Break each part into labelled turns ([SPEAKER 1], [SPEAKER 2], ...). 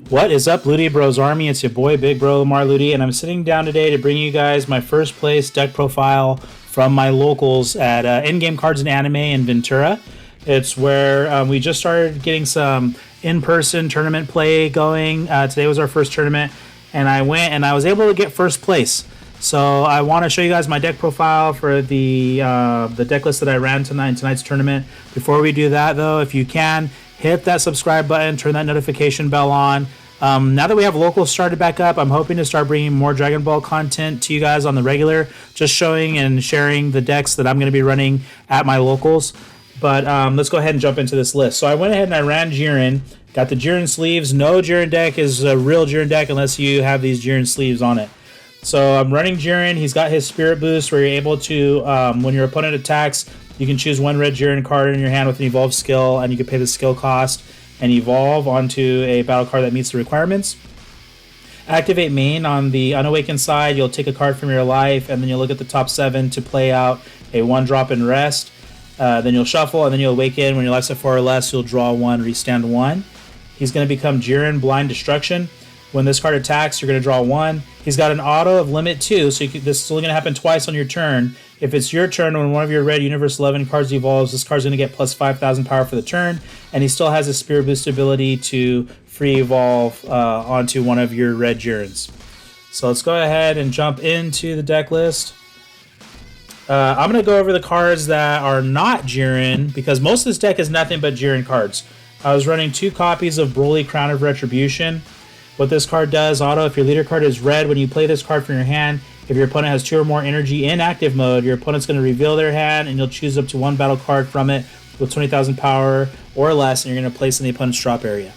[SPEAKER 1] What is up, Ludi Bros Army? It's your boy, Big Bro Lamar Ludi, and I'm sitting down today to bring you guys my first place deck profile from my locals at In-Game Cards and Anime in Ventura. It's where we just started getting some in-person tournament play going. Today was our first tournament, and I went and I was able to get first place. So I want to show you guys my deck profile for the deck list that I ran tonight in tonight's tournament. Before we do that, though, if you can, hit that subscribe button, turn that notification bell on. Now that we have locals started back up, I'm hoping to start bringing more Dragon Ball content to you guys on the regular, just showing and sharing the decks that I'm going to be running at my locals. But let's go ahead and jump into this list. So I went ahead and I ran Jiren, got the Jiren sleeves. No Jiren deck is a real Jiren deck unless you have these Jiren sleeves on it. So I'm running Jiren. He's got his Spirit Boost where you're able to, when your opponent attacks, you can choose one red Jiren card in your hand with an evolved skill, and you can pay the skill cost and evolve onto a battle card that meets the requirements. Activate main on the Unawakened side. You'll take a card from your life, and then you'll look at the top 7 to play out a 1-drop and rest. Then you'll shuffle, and then you'll awaken. When your life's at 4 or less, you'll draw 1, restand 1. He's going to become Jiren Blind Destruction. When this card attacks, you're going to draw 1. He's got an auto of limit 2, so this is only going to happen twice on your turn. If it's your turn, when one of your red Universe 11 cards evolves, this card's going to get plus 5,000 power for the turn, and he still has a Spirit Boost ability to free evolve onto one of your red Jirens. So let's go ahead and jump into the deck list. I'm going to go over the cards that are not Jiren, because most of this deck is nothing but Jiren cards. I was running 2 copies of Broly Crown of Retribution. What this card does, auto, if your leader card is red, when you play this card from your hand, if your opponent has 2 or more energy in active mode, your opponent's going to reveal their hand, and you'll choose up to 1 battle card from it with 20,000 power or less, and you're going to place in the opponent's drop area.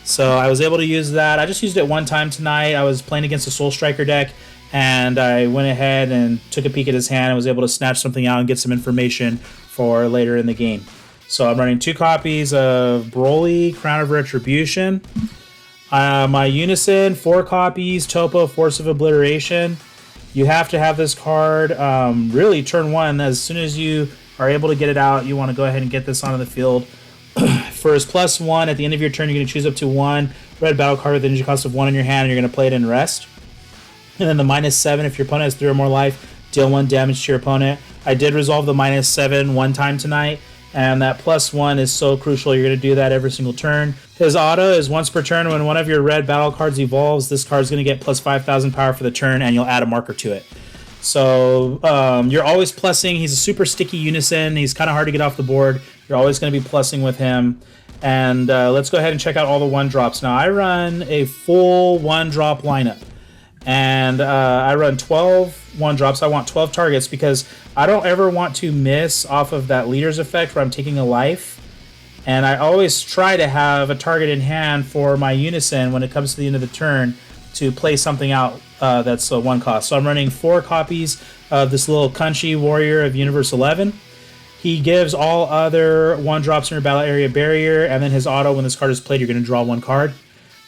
[SPEAKER 1] So I was able to use that. I just used it one time tonight. I was playing against a Soul Striker deck, and I went ahead and took a peek at his hand and was able to snatch something out and get some information for later in the game. So I'm running 2 copies of Broly, Crown of Retribution. My Unison, 4 copies, Topo, Force of Obliteration. You have to have this card really turn 1. As soon as you are able to get it out, you want to go ahead and get this onto the field. For his +1, at the end of your turn, you're going to choose up to 1 red battle card with an energy cost of 1 in your hand, and you're going to play it in rest. And then the -7, if your opponent has 3 or more life, deal 1 damage to your opponent. I did resolve the -7 one time tonight, and that +1 is so crucial. You're going to do that every single turn. His auto is once per turn. When one of your red battle cards evolves, this card is going to get plus 5,000 power for the turn, and you'll add a marker to it. So you're always plussing. He's a super sticky Unison. He's kind of hard to get off the board. You're always going to be plussing with him. And let's go ahead and check out all the 1-drops. Now, I run a full 1-drop lineup. And I run 12 1-drops. I want 12 targets because I don't ever want to miss off of that leader's effect where I'm taking a life. And I always try to have a target in hand for my Unison when it comes to the end of the turn to play something out that's a 1 cost. So I'm running 4 copies of this little Kunchi Warrior of Universe 11. He gives all other 1-drops in your battle area barrier, and then his auto, when this card is played, you're going to draw 1 card.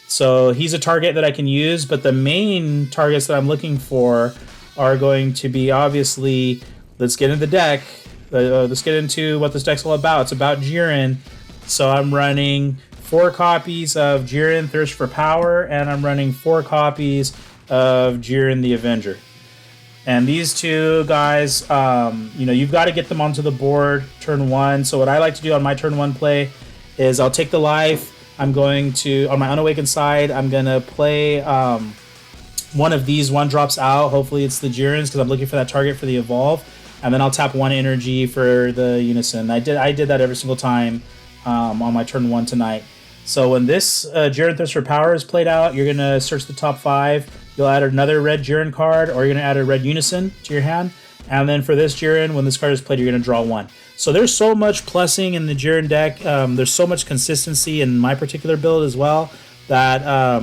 [SPEAKER 1] So he's a target that I can use, but the main targets that I'm looking for are going to be, obviously, let's get into the deck. Let's get into what this deck's all about. It's about Jiren. So I'm running 4 copies of Jiren Thirst for Power, and I'm running 4 copies of Jiren the Avenger. And these 2 guys, you've got to get them onto the board turn 1. So what I like to do on my turn 1 play is I'll take the life. I'm going to, on my Unawakened side, I'm going to play one of these 1-drops out. Hopefully it's the Jirens because I'm looking for that target for the Evolve. And then I'll tap 1 energy for the Unison. I did that every single time on my turn 1 tonight. So when this Jiren Thirst for Power is played out, you're going to search the top 5. You'll add another red Jiren card, or you're going to add a red Unison to your hand. And then for this Jiren, when this card is played, you're going to draw 1. So there's so much plussing in the Jiren deck. There's so much consistency in my particular build as well that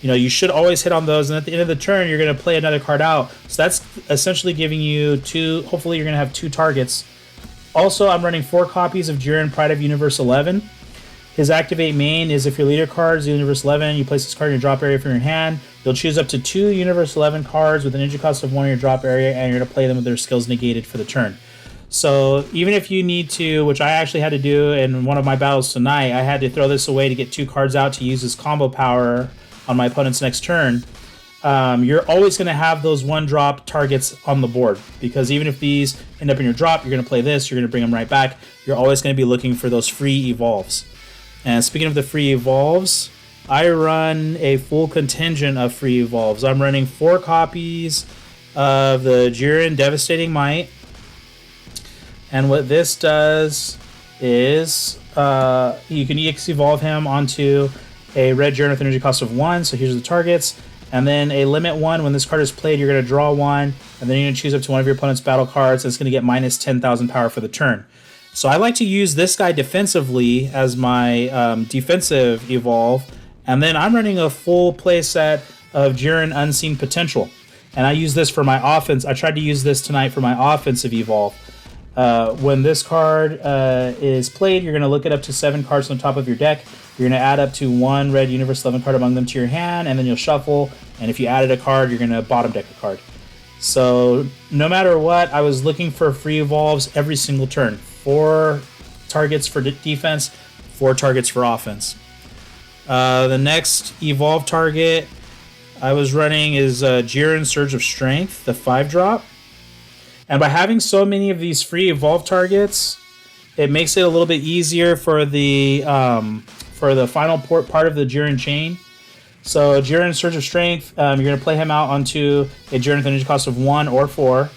[SPEAKER 1] you should always hit on those. And at the end of the turn, you're going to play another card out. So that's essentially giving you 2. Hopefully, you're going to have 2 targets. Also, I'm running 4 copies of Jiren Pride of Universe 11. His activate main is if your leader card is Universe 11, you place this card in your drop area from your hand. You'll choose up to 2 Universe 11 cards with an energy cost of 1 in your drop area, and you're going to play them with their skills negated for the turn. So even if you need to, which I actually had to do in one of my battles tonight, I had to throw this away to get 2 cards out to use as combo power on my opponent's next turn, you're always going to have those 1-drop targets on the board, because even if these end up in your drop, you're going to play this, you're going to bring them right back. You're always going to be looking for those free evolves. And speaking of the free evolves, I run a full contingent of free evolves. I'm running 4 copies of the Jiren Devastating Might. And what this does is you can EX evolve him onto a red Jiren with energy cost of 1. So here's the targets. And then a limit 1. When this card is played, you're going to draw 1. And then you're going to choose up to one of your opponent's battle cards. And it's going to get minus 10,000 power for the turn. So I like to use this guy defensively as my defensive evolve. And then I'm running a full play set of Jiren Unseen Potential. And I use this for my offense. I tried to use this tonight for my offensive evolve. When this card is played, you're going to look it up to 7 cards on the top of your deck. You're going to add up to 1 red Universe 11 card among them to your hand, and then you'll shuffle. And if you added a card, you're going to bottom deck a card. So no matter what, I was looking for free evolves every single turn. 4 targets for defense, 4 targets for offense. The next evolve target I was running is Jiren Surge of Strength, the 5-drop. And by having so many of these free evolve targets, it makes it a little bit easier for the final part of the Jiren chain. So Jiren Surge of Strength, you're going to play him out onto a Jiren with energy cost of 1 or 4.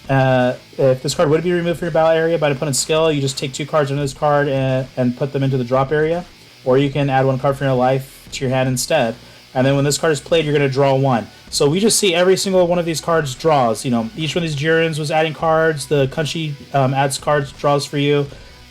[SPEAKER 1] If this card would be removed from your battle area by an opponent's skill, you just take 2 cards under this card and put them into the drop area. Or you can add 1 card from your life to your hand instead. And then when this card is played, you're going to draw 1. So we just see every single one of these cards draws. You know, each one of these Jirens was adding cards. The Kunshi adds cards, draws for you.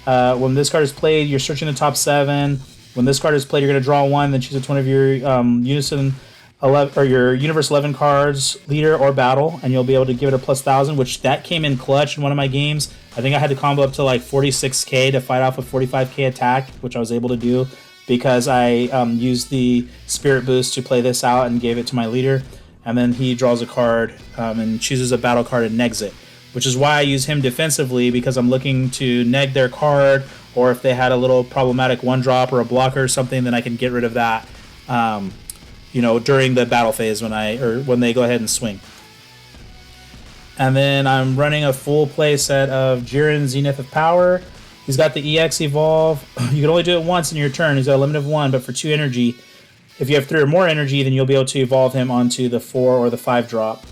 [SPEAKER 1] When this card is played, you're searching the top 7. When this card is played, you're going to draw 1, then choose one of your Unison 11 or your Universe 11 cards, leader or battle, and you'll be able to give it a plus 1,000, which that came in clutch in one of my games. I think I had to combo up to like 46k to fight off a 45k attack, which I was able to do because I used the Spirit Boost to play this out and gave it to my leader. And then he draws a card and chooses a battle card and negs it, which is why I use him defensively, because I'm looking to neg their card, or if they had a little problematic 1-drop or a blocker or something, then I can get rid of that, during the battle phase when they go ahead and swing. And then I'm running a full play set of Jiren Zenith of Power. He's got the EX Evolve. You can only do it once in your turn. He's got a limit of 1, but for 2 energy. If you have 3 or more energy, then you'll be able to evolve him onto the 4 or the 5-drop.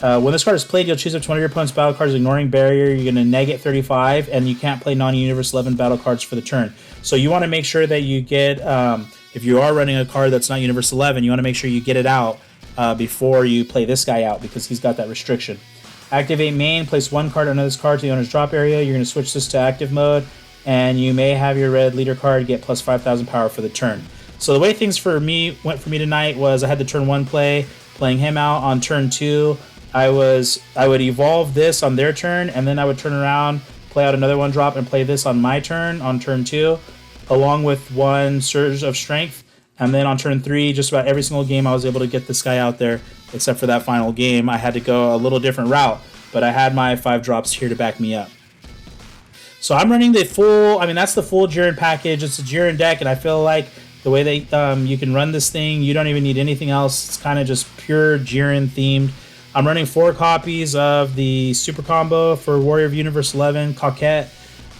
[SPEAKER 1] When this card is played, you'll choose up to one of your opponent's battle cards, ignoring barrier. You're going to neg it 35, and you can't play non-Universe 11 battle cards for the turn. So you want to make sure that you get, if you are running a card that's not Universe 11, you want to make sure you get it out before you play this guy out, because he's got that restriction. Activate main, place 1 card under this card to the owner's drop area. You're going to switch this to active mode, and you may have your red leader card get plus 5,000 power for the turn. So the way things went for me tonight was I had the turn 1 play, playing him out. On turn 2, I would evolve this on their turn, and then I would turn around, play out another 1-drop, and play this on my turn on turn 2, along with 1 Surge of Strength. And then on turn 3, just about every single game I was able to get this guy out there, except for that final game. I had to go a little different route, but I had my 5-drops here to back me up. So I'm running the full, that's the full Jiren package. It's a Jiren deck, and I feel like the way that you can run this thing, you don't even need anything else. It's kind of just pure Jiren themed. I'm running 4 copies of the Super Combo for Warrior of Universe 11, Coquette.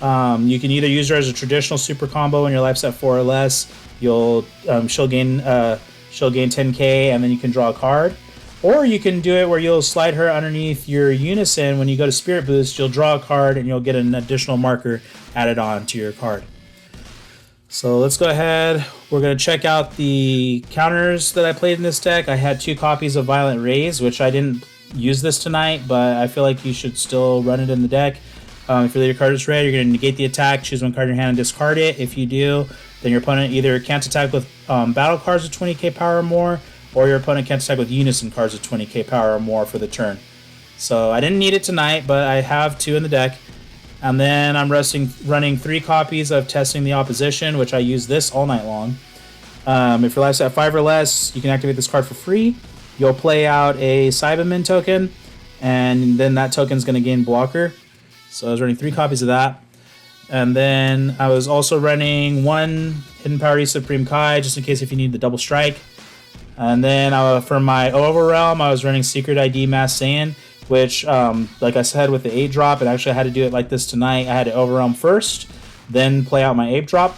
[SPEAKER 1] You can either use her as a traditional Super Combo when your life's at 4 or less. She'll gain 10k, and then you can draw a card. Or you can do it where you'll slide her underneath your Unison. When you go to Spirit Boost, you'll draw a card, and you'll get an additional marker added on to your card. So let's go ahead. We're going to check out the counters that I played in this deck. I had 2 copies of Violent Rays, which I didn't use this tonight, but I feel like you should still run it in the deck. If your leader card is red, you're going to negate the attack, choose 1 card in your hand, and discard it. If you do, then your opponent either can't attack with battle cards with 20k power or more, or your opponent can't attack with Unison cards with 20k power or more for the turn. So I didn't need it tonight, but I have 2 in the deck. And then I'm running 3 copies of Testing the Opposition, which I use this all night long. If your life's at 5 or less, you can activate this card for free. You'll play out a Cyberman token, and then that token's going to gain blocker. So I was running 3 copies of that. And then I was also running 1 Hidden Power Supreme Kai, just in case if you need the double strike. And then for my Overrealm, I was running Secret ID Mass Saiyan, which, like I said, with the 8 drop, it actually had to do it like this tonight. I had to Overrealm first, then play out my 8 drop.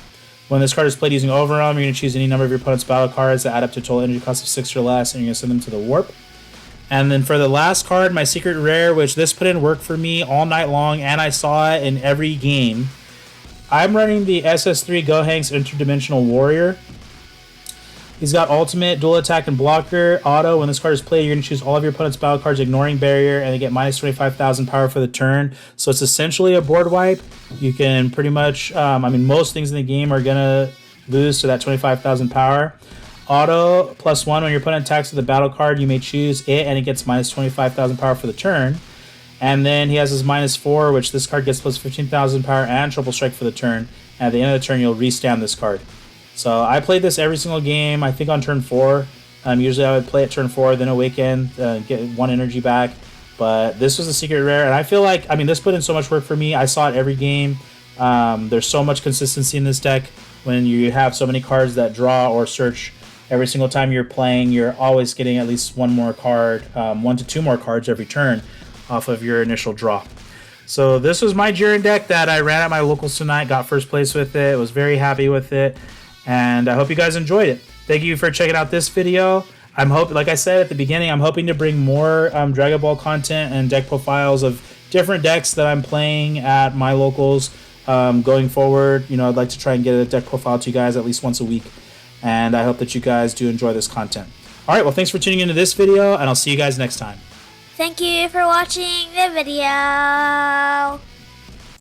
[SPEAKER 1] When this card is played using Overrealm, you're going to choose any number of your opponent's battle cards that add up to a total energy cost of 6 or less, and you're going to send them to the warp. And then for the last card, my Secret Rare, which this put in work for me all night long, and I saw it in every game. I'm running the SS3 Gohang's Interdimensional Warrior. He's got ultimate, dual attack, and blocker. Auto, when this card is played, you're going to choose all of your opponent's battle cards, ignoring barrier, and they get minus 25,000 power for the turn. So it's essentially a board wipe. You can pretty much, most things in the game are going to lose to that 25,000 power. Auto, +1, when your opponent attacks with a battle card, you may choose it, and it gets minus 25,000 power for the turn. And then he has his -4, which this card gets plus 15,000 power and triple strike for the turn. And at the end of the turn, you'll restand this card. So I played this every single game, I think on turn 4. Usually I would play at turn 4, then awaken, get 1 energy back. But this was a secret rare, and I feel like, this put in so much work for me. I saw it every game. There's so much consistency in this deck. When you have so many cards that draw or search every single time you're playing, you're always getting at least 1 more card, 1 to 2 more cards every turn off of your initial draw. So this was my Jiren deck that I ran at my locals tonight, got first place with it, was very happy with it. And I hope you guys enjoyed it. Thank you for checking out this video. Like I said at the beginning, I'm hoping to bring more Dragon Ball content and deck profiles of different decks that I'm playing at my locals going forward. I'd like to try and get a deck profile to you guys at least once a week. And I hope that you guys do enjoy this content. All right, well, thanks for tuning into this video, and I'll see you guys next time.
[SPEAKER 2] Thank you for watching the video.